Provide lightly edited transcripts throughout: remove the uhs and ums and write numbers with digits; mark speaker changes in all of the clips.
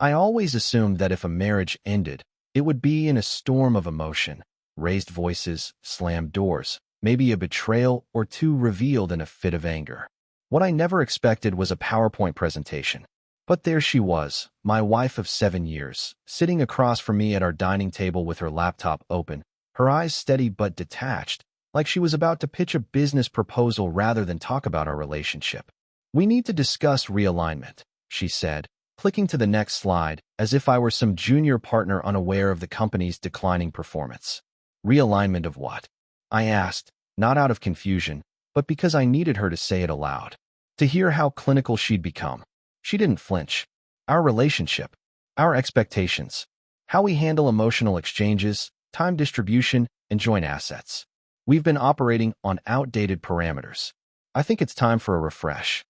Speaker 1: I always assumed that if a marriage ended, it would be in a storm of emotion, raised voices, slammed doors, maybe a betrayal or two revealed in a fit of anger. What I never expected was a PowerPoint presentation. But there she was, my wife of 7 years, sitting across from me at our dining table with her laptop open, her eyes steady but detached, like she was about to pitch a business proposal rather than talk about our relationship. "We need to discuss realignment," she said, clicking to the next slide, as if I were some junior partner unaware of the company's declining performance. Realignment of what? I asked, not out of confusion, but because I needed her to say it aloud. To hear how clinical she'd become. She didn't flinch. Our relationship, our expectations, how we handle emotional exchanges, time distribution, and joint assets. We've been operating on outdated parameters. I think it's time for a refresh.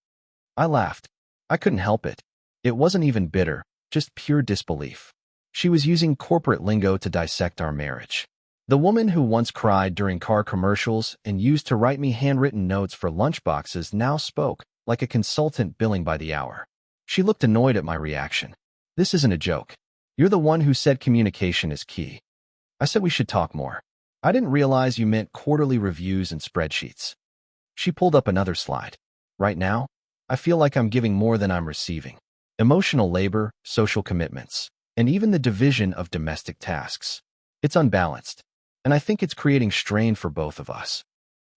Speaker 1: I laughed. I couldn't help it. It wasn't even bitter, just pure disbelief. She was using corporate lingo to dissect our marriage. The woman who once cried during car commercials and used to write me handwritten notes for lunchboxes now spoke like a consultant billing by the hour. She looked annoyed at my reaction. "This isn't a joke. You're the one who said communication is key." I said we should talk more. "I didn't realize you meant quarterly reviews and spreadsheets." She pulled up another slide. "Right now, I feel like I'm giving more than I'm receiving. Emotional labor, social commitments, and even the division of domestic tasks. It's unbalanced, and I think it's creating strain for both of us."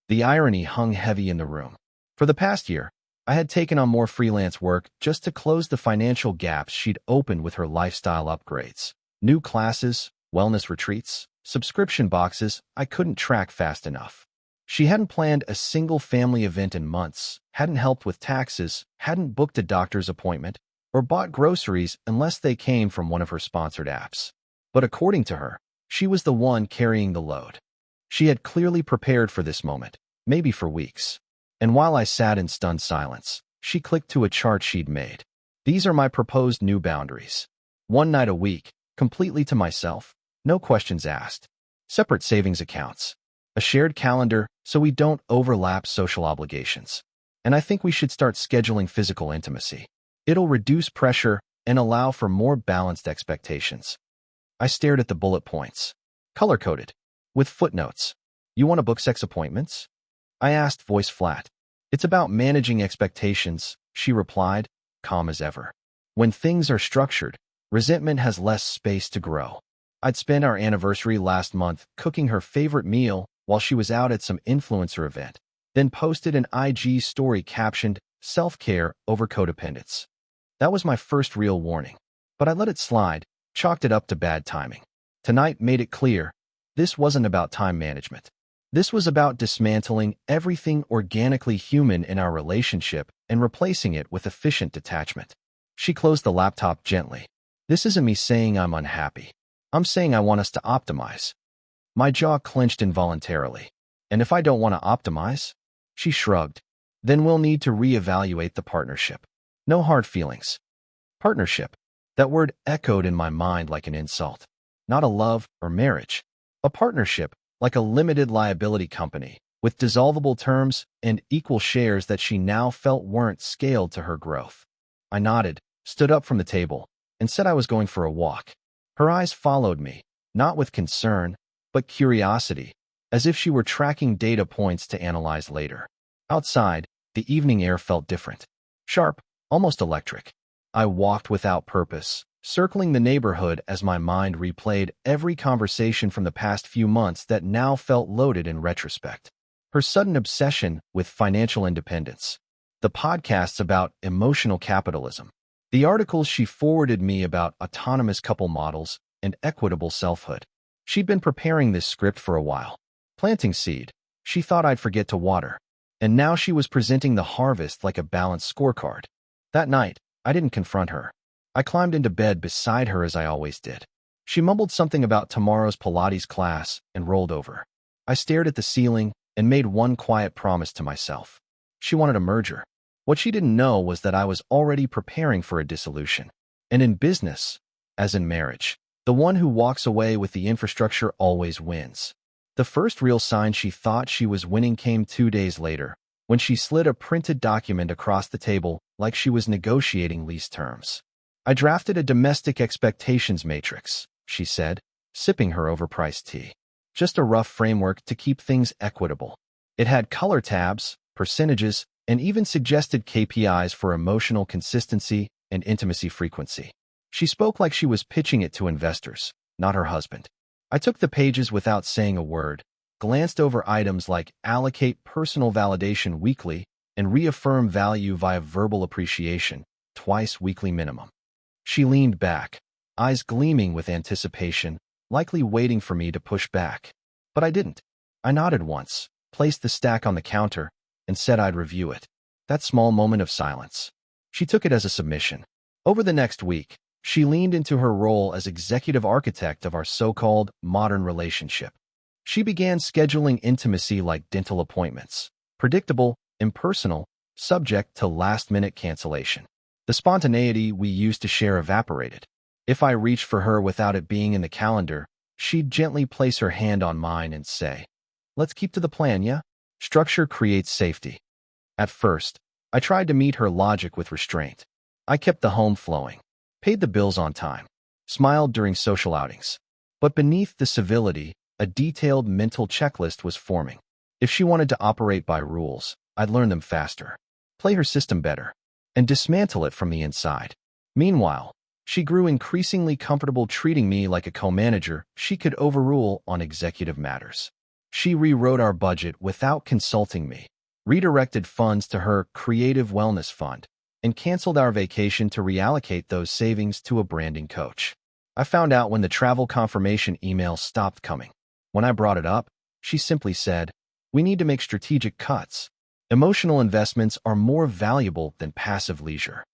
Speaker 1: The irony hung heavy in the room. For the past year, I had taken on more freelance work just to close the financial gaps she'd opened with her lifestyle upgrades. New classes, wellness retreats, subscription boxes I couldn't track fast enough. She hadn't planned a single family event in months, hadn't helped with taxes, hadn't booked a doctor's appointment, or bought groceries unless they came from one of her sponsored apps. But according to her, she was the one carrying the load. She had clearly prepared for this moment, maybe for weeks. And while I sat in stunned silence, she clicked to a chart she'd made. "These are my proposed new boundaries. 1 night a week, completely to myself, no questions asked. Separate savings accounts. A shared calendar so we don't overlap social obligations. And I think we should start scheduling physical intimacy. It'll reduce pressure and allow for more balanced expectations." I stared at the bullet points. Color-coded. With footnotes. "You want to book sex appointments?" I asked, voice flat. "It's about managing expectations," she replied, calm as ever. "When things are structured, resentment has less space to grow." I'd spent our anniversary last month cooking her favorite meal while she was out at some influencer event, then posted an IG story captioned, "Self-care over codependence." That was my first real warning, but I let it slide, chalked it up to bad timing. Tonight made it clear, this wasn't about time management. This was about dismantling everything organically human in our relationship and replacing it with efficient detachment. She closed the laptop gently. "This isn't me saying I'm unhappy. I'm saying I want us to optimize." My jaw clenched involuntarily. "And if I don't want to optimize?" She shrugged. "Then we'll need to reevaluate the partnership." No hard feelings. Partnership. That word echoed in my mind like an insult. Not a love or marriage. A partnership, like a limited liability company, with dissolvable terms and equal shares that she now felt weren't scaled to her growth. I nodded, stood up from the table, and said I was going for a walk. Her eyes followed me, not with concern, but curiosity, as if she were tracking data points to analyze later. Outside, the evening air felt different. Sharp, almost electric. I walked without purpose, circling the neighborhood as my mind replayed every conversation from the past few months that now felt loaded in retrospect. Her sudden obsession with financial independence, the podcasts about emotional capitalism, the articles she forwarded me about autonomous couple models and equitable selfhood. She'd been preparing this script for a while. Planting seed, she thought I'd forget to water, and now she was presenting the harvest like a balanced scorecard. That night, I didn't confront her. I climbed into bed beside her as I always did. She mumbled something about tomorrow's Pilates class and rolled over. I stared at the ceiling and made one quiet promise to myself. She wanted a merger. What she didn't know was that I was already preparing for a dissolution. And in business, as in marriage, the one who walks away with the infrastructure always wins. The first real sign she thought she was winning came 2 days later, when she slid a printed document across the table like she was negotiating lease terms. I drafted a domestic expectations matrix, she said, sipping her overpriced tea. Just a rough framework to keep things equitable. It had color tabs, percentages, and even suggested KPIs for emotional consistency and intimacy frequency. She spoke like she was pitching it to investors, not her husband. I took the pages without saying a word, glanced over items like allocate personal validation weekly and reaffirm value via verbal appreciation, twice weekly minimum. She leaned back, eyes gleaming with anticipation, likely waiting for me to push back. But I didn't. I nodded once, placed the stack on the counter, and said I'd review it. That small moment of silence. She took it as a submission. Over the next week, she leaned into her role as executive architect of our so-called modern relationship. She began scheduling intimacy like dental appointments, predictable, impersonal, subject to last-minute cancellation. The spontaneity we used to share evaporated. If I reached for her without it being in the calendar, she'd gently place her hand on mine and say, "Let's keep to the plan, yeah?" Structure creates safety. At first, I tried to meet her logic with restraint. I kept the home flowing, paid the bills on time, smiled during social outings. But beneath the civility, a detailed mental checklist was forming. If she wanted to operate by rules, I'd learn them faster, play her system better, and dismantle it from the inside. Meanwhile, she grew increasingly comfortable treating me like a co-manager she could overrule on executive matters. She rewrote our budget without consulting me, redirected funds to her creative wellness fund, and canceled our vacation to reallocate those savings to a branding coach. I found out when the travel confirmation email stopped coming. When I brought it up, she simply said, "We need to make strategic cuts. Emotional investments are more valuable than passive leisure."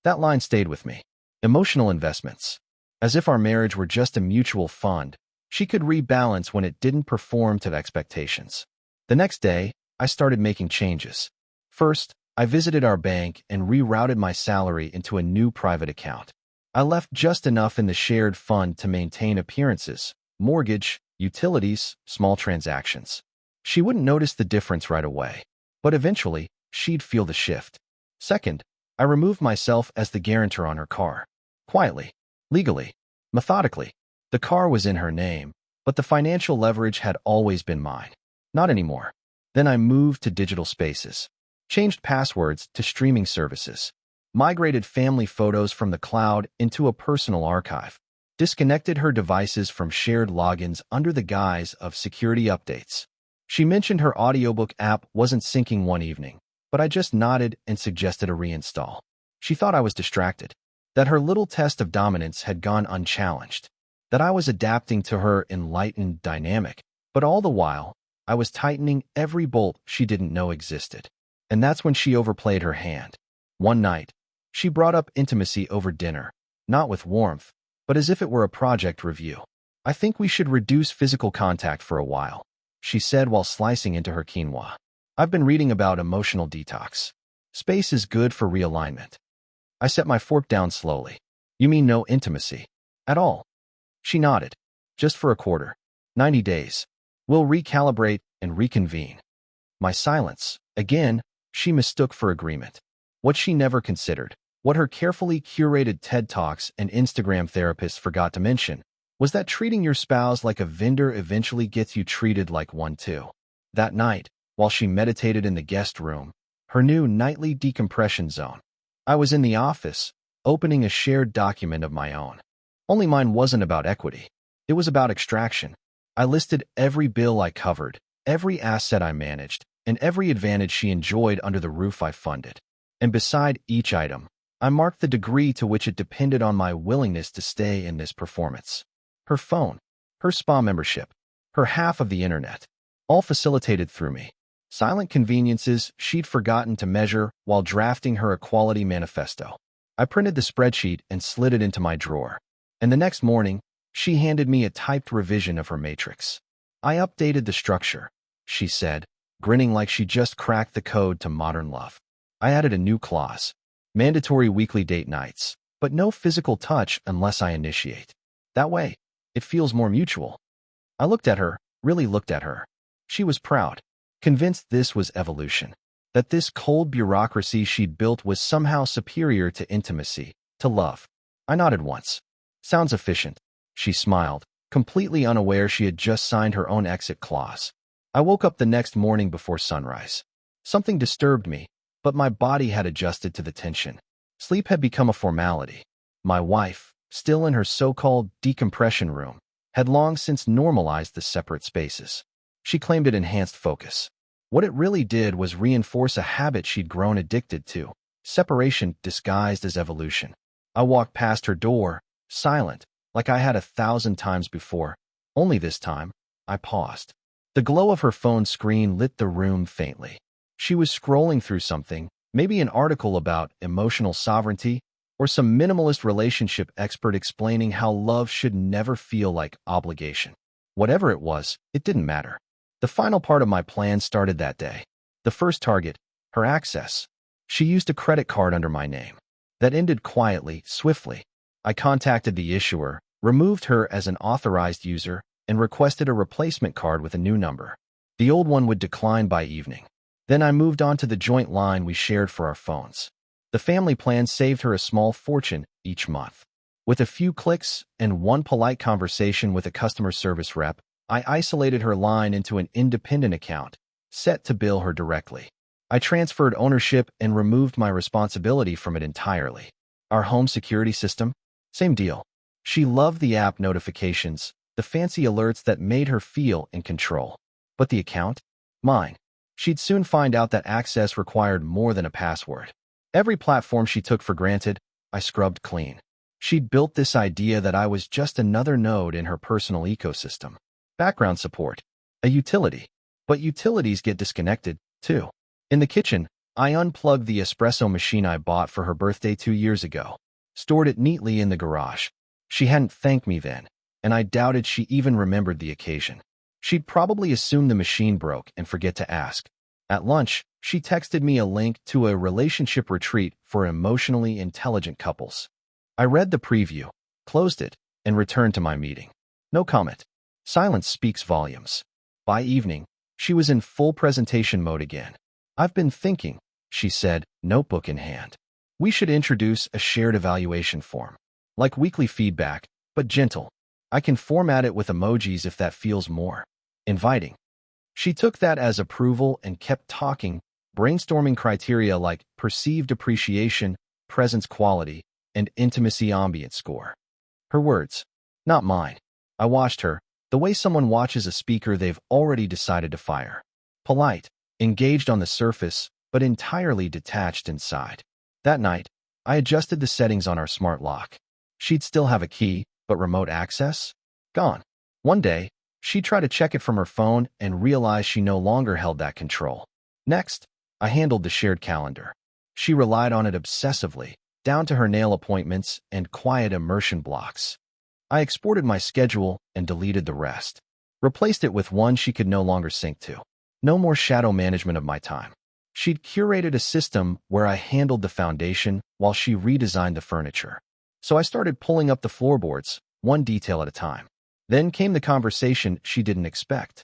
Speaker 1: That line stayed with me. Emotional investments. As if our marriage were just a mutual fund, she could rebalance when it didn't perform to expectations. The next day, I started making changes. First, I visited our bank and rerouted my salary into a new private account. I left just enough in the shared fund to maintain appearances, mortgage, utilities, small transactions. She wouldn't notice the difference right away, but eventually, she'd feel the shift. Second, I removed myself as the guarantor on her car. Quietly, legally, methodically. The car was in her name, but the financial leverage had always been mine. Not anymore. Then I moved to digital spaces, changed passwords to streaming services, migrated family photos from the cloud into a personal archive, disconnected her devices from shared logins under the guise of security updates. She mentioned her audiobook app wasn't syncing one evening, but I just nodded and suggested a reinstall. She thought I was distracted, that her little test of dominance had gone unchallenged, that I was adapting to her enlightened dynamic, but all the while, I was tightening every bolt she didn't know existed. And that's when she overplayed her hand. One night, she brought up intimacy over dinner, not with warmth, but as if it were a project review. "I think we should reduce physical contact for a while," she said while slicing into her quinoa. "I've been reading about emotional detox. Space is good for realignment." I set my fork down slowly. "You mean no intimacy? At all?" She nodded. "Just for a quarter. 90 days. We'll recalibrate and reconvene." My silence, again, she mistook for agreement. What she never considered, what her carefully curated TED Talks and Instagram therapists forgot to mention, was that treating your spouse like a vendor eventually gets you treated like one too. That night, while she meditated in the guest room, her new nightly decompression zone, I was in the office, opening a shared document of my own. Only mine wasn't about equity. It was about extraction. I listed every bill I covered, every asset I managed, and every advantage she enjoyed under the roof I funded. And beside each item, I marked the degree to which it depended on my willingness to stay in this performance. Her phone, her spa membership, her half of the internet, all facilitated through me. Silent conveniences she'd forgotten to measure while drafting her equality manifesto. I printed the spreadsheet and slid it into my drawer. And the next morning, she handed me a typed revision of her matrix. "I updated the structure," she said, grinning like she just cracked the code to modern love. "I added a new clause. Mandatory weekly date nights, but no physical touch unless I initiate. That way, it feels more mutual." I looked at her, really looked at her. She was proud, convinced this was evolution, that this cold bureaucracy she'd built was somehow superior to intimacy, to love. I nodded once. Sounds efficient. She smiled, completely unaware she had just signed her own exit clause. I woke up the next morning before sunrise. Something disturbed me, but my body had adjusted to the tension. Sleep had become a formality. My wife, still in her so-called decompression room, had long since normalized the separate spaces. She claimed it enhanced focus. What it really did was reinforce a habit she'd grown addicted to, separation disguised as evolution. I walked past her door, silent, like I had 1,000 times before. Only this time, I paused. The glow of her phone screen lit the room faintly. She was scrolling through something, maybe an article about emotional sovereignty, or some minimalist relationship expert explaining how love should never feel like obligation. Whatever it was, it didn't matter. The final part of my plan started that day. The first target, her access. She used a credit card under my name. That ended quietly, swiftly. I contacted the issuer, removed her as an authorized user, and requested a replacement card with a new number. The old one would decline by evening. Then I moved on to the joint line we shared for our phones. The family plan saved her a small fortune each month. With a few clicks and one polite conversation with a customer service rep, I isolated her line into an independent account, set to bill her directly. I transferred ownership and removed my responsibility from it entirely. Our home security system? Same deal. She loved the app notifications, the fancy alerts that made her feel in control. But the account? Mine. She'd soon find out that access required more than a password. Every platform she took for granted, I scrubbed clean. She'd built this idea that I was just another node in her personal ecosystem. Background support. A utility. But utilities get disconnected, too. In the kitchen, I unplugged the espresso machine I bought for her birthday 2 years ago. Stored it neatly in the garage. She hadn't thanked me then, and I doubted she even remembered the occasion. She'd probably assume the machine broke and forget to ask. At lunch, she texted me a link to a relationship retreat for emotionally intelligent couples. I read the preview, closed it, and returned to my meeting. No comment. Silence speaks volumes. By evening, she was in full presentation mode again. I've been thinking, she said, notebook in hand. We should introduce a shared evaluation form. Like weekly feedback, but gentle. I can format it with emojis if that feels more inviting. She took that as approval and kept talking, brainstorming criteria like perceived appreciation, presence quality, and intimacy ambient score. Her words, not mine. I watched her, the way someone watches a speaker they've already decided to fire. Polite, engaged on the surface, but entirely detached inside. That night, I adjusted the settings on our smart lock. She'd still have a key, but remote access? Gone. One day, she'd try to check it from her phone and realize she no longer held that control. Next, I handled the shared calendar. She relied on it obsessively, down to her nail appointments and quiet immersion blocks. I exported my schedule and deleted the rest. Replaced it with one she could no longer sync to. No more shadow management of my time. She'd curated a system where I handled the foundation while she redesigned the furniture. So I started pulling up the floorboards, one detail at a time. Then came the conversation she didn't expect.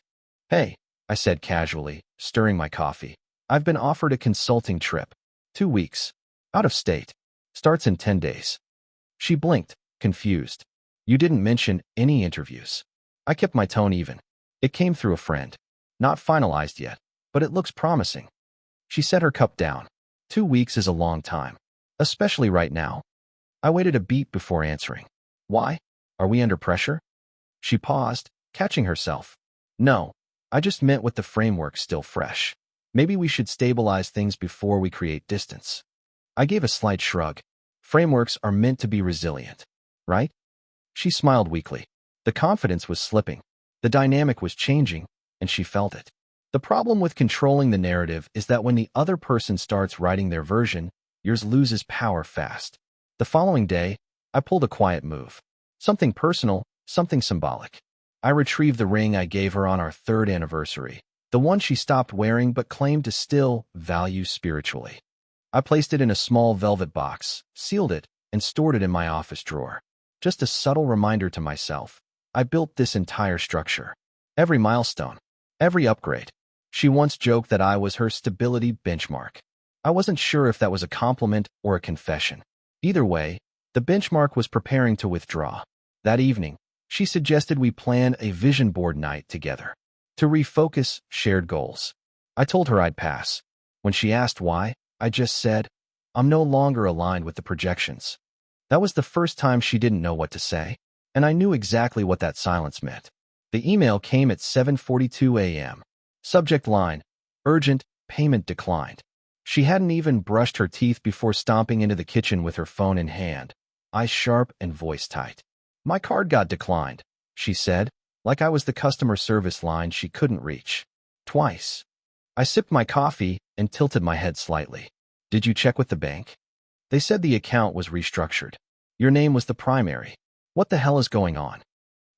Speaker 1: Hey, I said casually, stirring my coffee. I've been offered a consulting trip. 2 weeks. Out of state. Starts in 10 days. She blinked, confused. You didn't mention any interviews. I kept my tone even. It came through a friend. Not finalized yet, but it looks promising. She set her cup down. 2 weeks is a long time. Especially right now. I waited a beat before answering. Why? Are we under pressure? She paused, catching herself. No, I just meant with the framework still fresh. Maybe we should stabilize things before we create distance. I gave a slight shrug. Frameworks are meant to be resilient, right? She smiled weakly. The confidence was slipping. The dynamic was changing, and she felt it. The problem with controlling the narrative is that when the other person starts writing their version, yours loses power fast. The following day, I pulled a quiet move. Something personal, something symbolic. I retrieved the ring I gave her on our 3rd anniversary, the one she stopped wearing but claimed to still value spiritually. I placed it in a small velvet box, sealed it, and stored it in my office drawer. Just a subtle reminder to myself. I built this entire structure. Every milestone. Every upgrade. She once joked that I was her stability benchmark. I wasn't sure if that was a compliment or a confession. Either way, The benchmark was preparing to withdraw. That evening, she suggested we plan a vision board night together to refocus shared goals. I told her I'd pass. When she asked why, I just said, I'm no longer aligned with the projections. That was the first time she didn't know what to say, and I knew exactly what that silence meant. The email came at 7:42 a.m. Subject line, urgent, payment declined. She hadn't even brushed her teeth before stomping into the kitchen with her phone in hand, eyes sharp and voice tight. My card got declined, she said, like I was the customer service line she couldn't reach. Twice. I sipped my coffee and tilted my head slightly. Did you check with the bank? They said the account was restructured. Your name was the primary. What the hell is going on?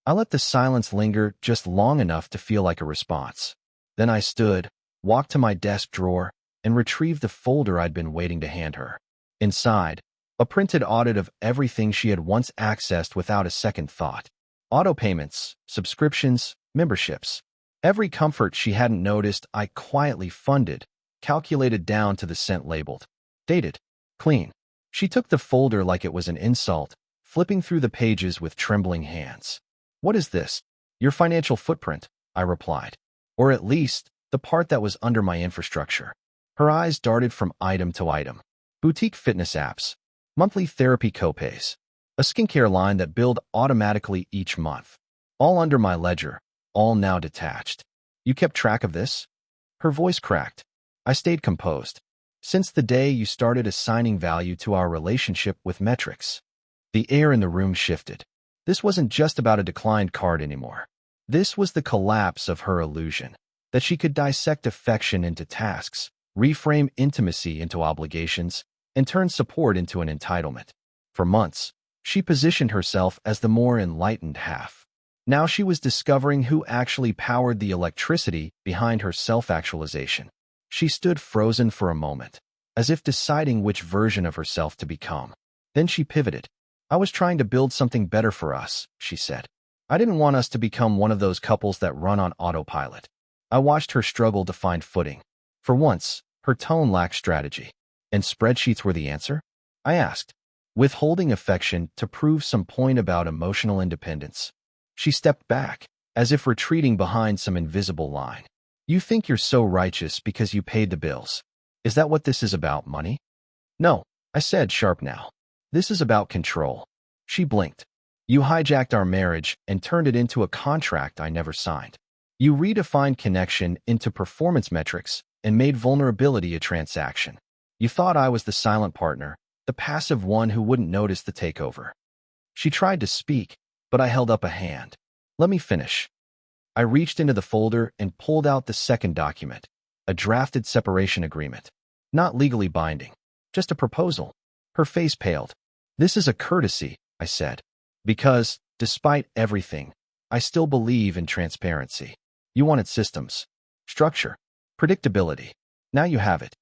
Speaker 1: I let the silence linger just long enough to feel like a response. Then I stood, walked to my desk drawer, and retrieved the folder I'd been waiting to hand her. Inside, a printed audit of everything she had once accessed without a second thought. Auto payments, subscriptions, memberships. Every comfort she hadn't noticed, I quietly funded, calculated down to the cent labeled. Dated. Clean. She took the folder like it was an insult, flipping through the pages with trembling hands. What is this? Your financial footprint, I replied. Or at least, the part that was under my infrastructure. Her eyes darted from item to item. Boutique fitness apps. Monthly therapy copays. A skincare line that billed automatically each month. All under my ledger, all now detached. You kept track of this? Her voice cracked. I stayed composed. Since the day you started assigning value to our relationship with metrics. The air in the room shifted. This wasn't just about a declined card anymore. This was the collapse of her illusion, that she could dissect affection into tasks, reframe intimacy into obligations, and turn support into an entitlement. For months, she positioned herself as the more enlightened half. Now she was discovering who actually powered the electricity behind her self-actualization. She stood frozen for a moment, as if deciding which version of herself to become. Then she pivoted. I was trying to build something better for us, she said. I didn't want us to become one of those couples that run on autopilot. I watched her struggle to find footing. For once, her tone lacked strategy. And spreadsheets were the answer? I asked, withholding affection to prove some point about emotional independence. She stepped back, as if retreating behind some invisible line. You think you're so righteous because you paid the bills. Is that what this is about, money? No, I said, sharp now. This is about control. She blinked. You hijacked our marriage and turned it into a contract I never signed. You redefined connection into performance metrics and made vulnerability a transaction. You thought I was the silent partner, the passive one who wouldn't notice the takeover. She tried to speak, but I held up a hand. Let me finish. I reached into the folder and pulled out the second document, a drafted separation agreement. Not legally binding, just a proposal. Her face paled. This is a courtesy, I said, because, despite everything, I still believe in transparency. You wanted systems, structure, predictability. Now you have it.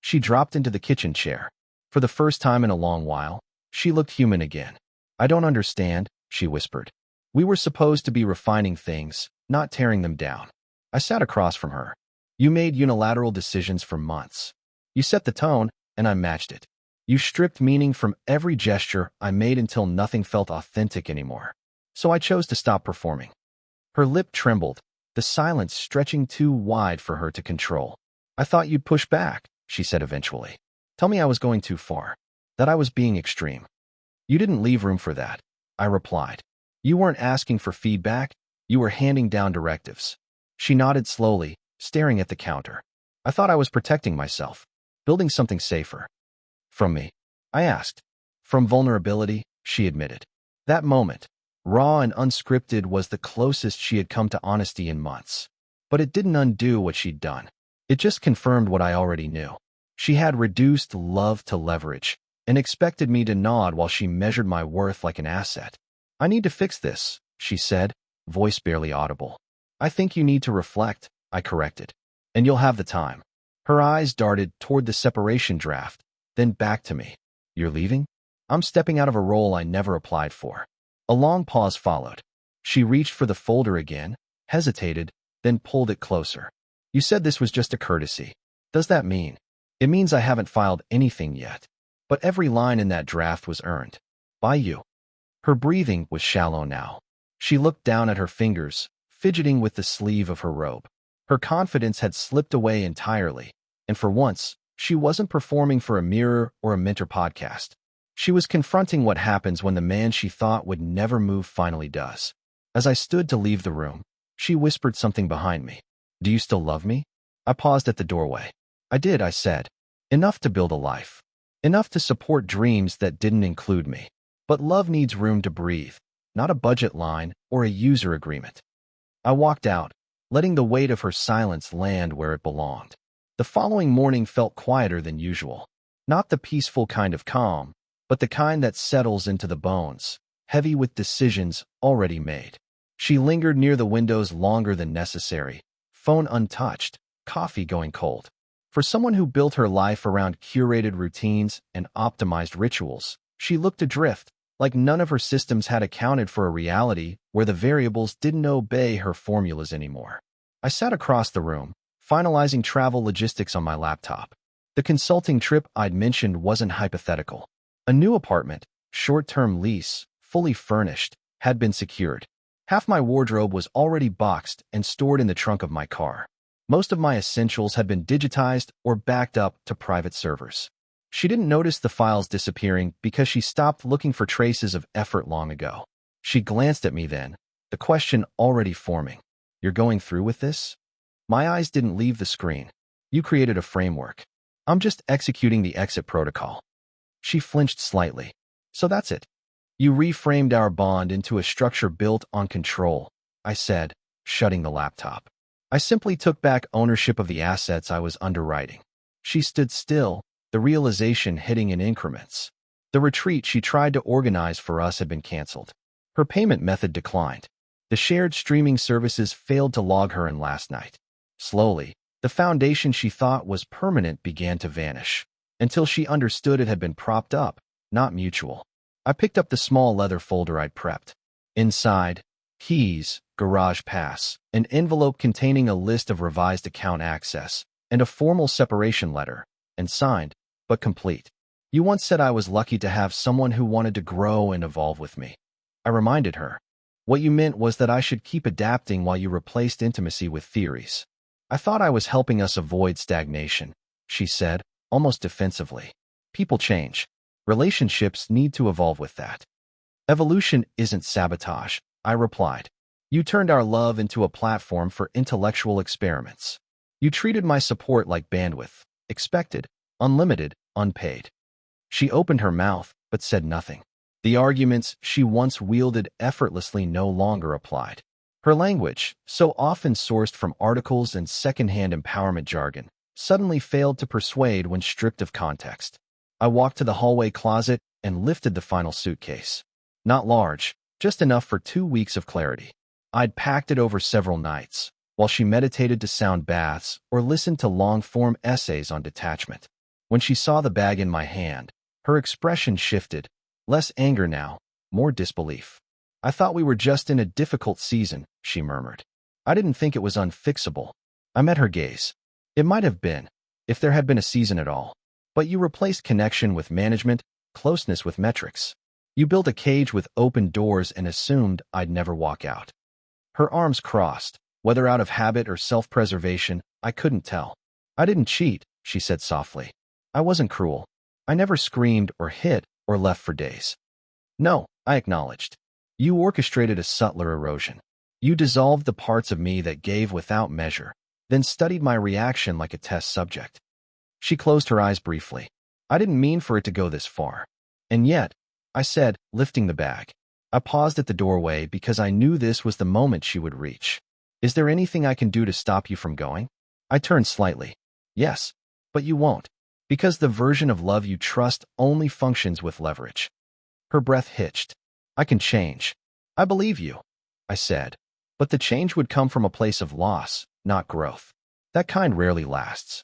Speaker 1: She dropped into the kitchen chair. For the first time in a long while, she looked human again. I don't understand, she whispered. We were supposed to be refining things, not tearing them down. I sat across from her. You made unilateral decisions for months. You set the tone, and I matched it. You stripped meaning from every gesture I made until nothing felt authentic anymore. So I chose to stop performing. Her lip trembled, the silence stretching too wide for her to control. I thought you'd push back, she said eventually. Tell me I was going too far, that I was being extreme. You didn't leave room for that, I replied. You weren't asking for feedback, you were handing down directives. She nodded slowly, staring at the counter. I thought I was protecting myself, building something safer. From me? I asked. From vulnerability, she admitted. That moment, raw and unscripted, was the closest she had come to honesty in months. But it didn't undo what she'd done. It just confirmed what I already knew. She had reduced love to leverage and expected me to nod while she measured my worth like an asset. I need to fix this, she said, voice barely audible. I think you need to reflect, I corrected. And you'll have the time. Her eyes darted toward the separation draft, then back to me. You're leaving? I'm stepping out of a role I never applied for. A long pause followed. She reached for the folder again, hesitated, then pulled it closer. You said this was just a courtesy. Does that mean? It means I haven't filed anything yet. But every line in that draft was earned. By you. Her breathing was shallow now. She looked down at her fingers, fidgeting with the sleeve of her robe. Her confidence had slipped away entirely, and for once, she wasn't performing for a mirror or a mentor podcast. She was confronting what happens when the man she thought would never move finally does. As I stood to leave the room, she whispered something behind me. Do you still love me? I paused at the doorway. I did, I said. Enough to build a life. Enough to support dreams that didn't include me. But love needs room to breathe, not a budget line or a user agreement. I walked out, letting the weight of her silence land where it belonged. The following morning felt quieter than usual. Not the peaceful kind of calm, but the kind that settles into the bones, heavy with decisions already made. She lingered near the windows longer than necessary, phone untouched, coffee going cold. For someone who built her life around curated routines and optimized rituals, she looked adrift, like none of her systems had accounted for a reality where the variables didn't obey her formulas anymore. I sat across the room, finalizing travel logistics on my laptop. The consulting trip I'd mentioned wasn't hypothetical. A new apartment, short-term lease, fully furnished, had been secured. Half my wardrobe was already boxed and stored in the trunk of my car. Most of my essentials had been digitized or backed up to private servers. She didn't notice the files disappearing because she stopped looking for traces of effort long ago. She glanced at me then, the question already forming. You're going through with this? My eyes didn't leave the screen. You created a framework. I'm just executing the exit protocol. She flinched slightly. So that's it. You reframed our bond into a structure built on control, I said, shutting the laptop. I simply took back ownership of the assets I was underwriting. She stood still, the realization hitting in increments. The retreat she tried to organize for us had been canceled. Her payment method declined. The shared streaming services failed to log her in last night. Slowly, the foundation she thought was permanent began to vanish, until she understood it had been propped up, not mutual. I picked up the small leather folder I'd prepped. Inside, keys, garage pass, an envelope containing a list of revised account access, and a formal separation letter, and signed, but complete. You once said I was lucky to have someone who wanted to grow and evolve with me. I reminded her. What you meant was that I should keep adapting while you replaced intimacy with theories. I thought I was helping us avoid stagnation, she said, almost defensively. People change. Relationships need to evolve with that. Evolution isn't sabotage, I replied. You turned our love into a platform for intellectual experiments. You treated my support like bandwidth, expected, unlimited, unpaid. She opened her mouth, but said nothing. The arguments she once wielded effortlessly no longer applied. Her language, so often sourced from articles and secondhand empowerment jargon, suddenly failed to persuade when stripped of context. I walked to the hallway closet and lifted the final suitcase. Not large, just enough for 2 weeks of clarity. I'd packed it over several nights, while she meditated to sound baths or listened to long-form essays on detachment. When she saw the bag in my hand, her expression shifted, less anger now, more disbelief. I thought we were just in a difficult season, she murmured. I didn't think it was unfixable. I met her gaze. It might have been, if there had been a season at all. But you replaced connection with management, closeness with metrics. You built a cage with open doors and assumed I'd never walk out. Her arms crossed, whether out of habit or self-preservation, I couldn't tell. I didn't cheat, she said softly. I wasn't cruel. I never screamed or hit or left for days. No, I acknowledged. You orchestrated a subtler erosion. You dissolved the parts of me that gave without measure, then studied my reaction like a test subject. She closed her eyes briefly. I didn't mean for it to go this far. And yet, I said, lifting the bag. I paused at the doorway because I knew this was the moment she would reach. Is there anything I can do to stop you from going? I turned slightly. Yes, but you won't, because the version of love you trust only functions with leverage. Her breath hitched. I can change. I believe you, I said, but the change would come from a place of loss, not growth. That kind rarely lasts.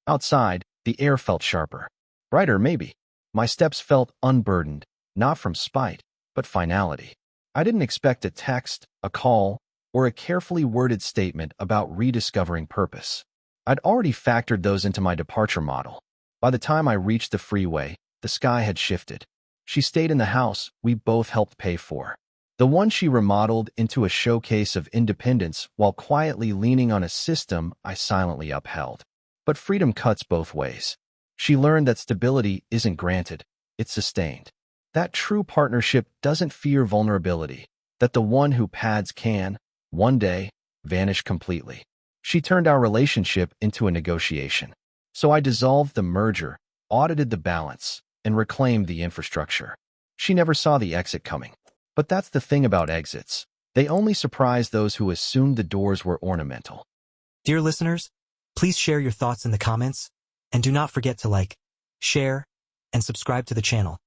Speaker 1: Outside, the air felt sharper. Brighter, maybe. My steps felt unburdened, not from spite, but finality. I didn't expect a text, a call, or a carefully worded statement about rediscovering purpose. I'd already factored those into my departure model. By the time I reached the freeway, the sky had shifted. She stayed in the house we both helped pay for. The one she remodeled into a showcase of independence while quietly leaning on a system I silently upheld. But freedom cuts both ways. She learned that stability isn't granted, it's sustained. That true partnership doesn't fear vulnerability, that the one who pads can, one day, vanish completely. She turned our relationship into a negotiation. So I dissolved the merger, audited the balance, and reclaimed the infrastructure. She never saw the exit coming. But that's the thing about exits. They only surprise those who assumed the doors were ornamental.
Speaker 2: Dear listeners, please share your thoughts in the comments, and do not forget to like, share, and subscribe to the channel.